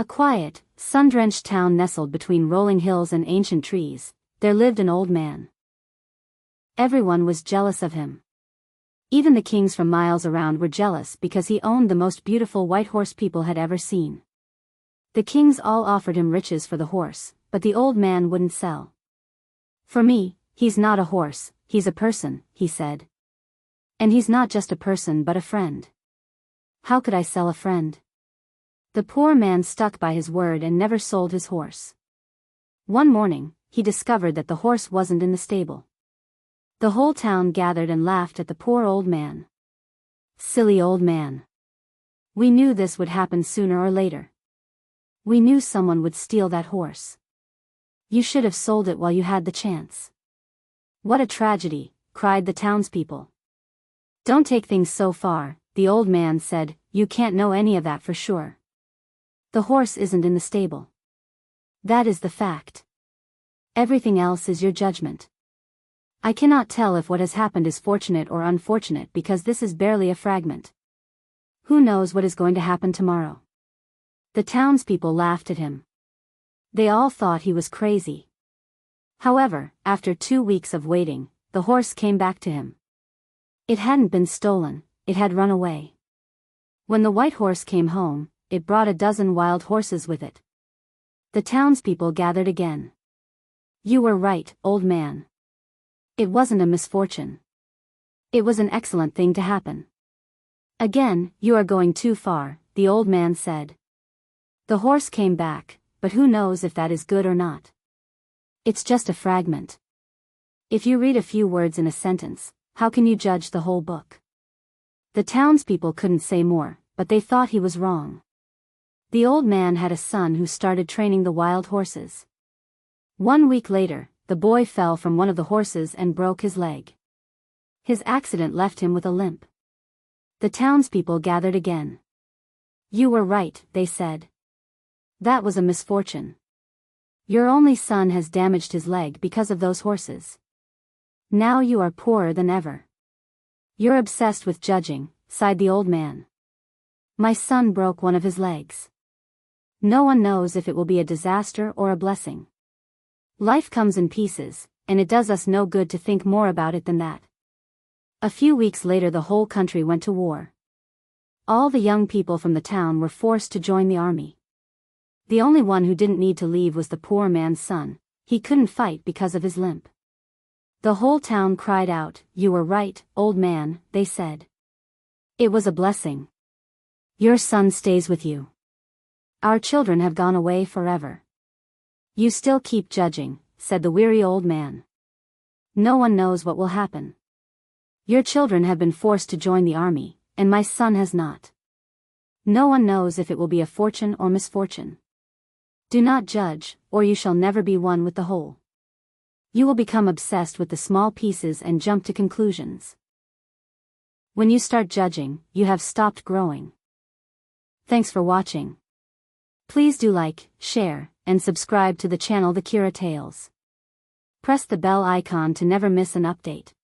A quiet, sun-drenched town nestled between rolling hills and ancient trees, there lived an old man. Everyone was jealous of him. Even the kings from miles around were jealous because he owned the most beautiful white horse people had ever seen. The kings all offered him riches for the horse, but the old man wouldn't sell. "For me, he's not a horse, he's a person," he said. "And he's not just a person but a friend. How could I sell a friend?" The poor man stuck by his word and never sold his horse. One morning, he discovered that the horse wasn't in the stable. The whole town gathered and laughed at the poor old man. "Silly old man. We knew this would happen sooner or later. We knew someone would steal that horse. You should have sold it while you had the chance." "What a tragedy," cried the townspeople. "Don't take things so far," the old man said, "you can't know any of that for sure. The horse isn't in the stable. That is the fact. Everything else is your judgment. I cannot tell if what has happened is fortunate or unfortunate because this is barely a fragment. Who knows what is going to happen tomorrow?" The townspeople laughed at him. They all thought he was crazy. However, after 2 weeks of waiting, the horse came back to him. It hadn't been stolen, it had run away. When the white horse came home, it brought a dozen wild horses with it. The townspeople gathered again. "You were right, old man. It wasn't a misfortune. It was an excellent thing to happen." "Again, you are going too far," the old man said. "The horse came back, but who knows if that is good or not? It's just a fragment. If you read a few words in a sentence, how can you judge the whole book?" The townspeople couldn't say more, but they thought he was wrong. The old man had a son who started training the wild horses. 1 week later, the boy fell from one of the horses and broke his leg. His accident left him with a limp. The townspeople gathered again. "You were right," they said. "That was a misfortune. Your only son has damaged his leg because of those horses. Now you are poorer than ever." "You're obsessed with judging," sighed the old man. "My son broke one of his legs. No one knows if it will be a disaster or a blessing. Life comes in pieces, and it does us no good to think more about it than that." A few weeks later the whole country went to war. All the young people from the town were forced to join the army. The only one who didn't need to leave was the poor man's son. He couldn't fight because of his limp. The whole town cried out, "You were right, old man," they said. "It was a blessing. Your son stays with you. Our children have gone away forever." "You still keep judging," said the weary old man. "No one knows what will happen. Your children have been forced to join the army, and my son has not. No one knows if it will be a fortune or misfortune. Do not judge, or you shall never be one with the whole. You will become obsessed with the small pieces and jump to conclusions. When you start judging, you have stopped growing." Thanks for watching. Please do like, share, and subscribe to the channel The Kira Tales. Press the bell icon to never miss an update.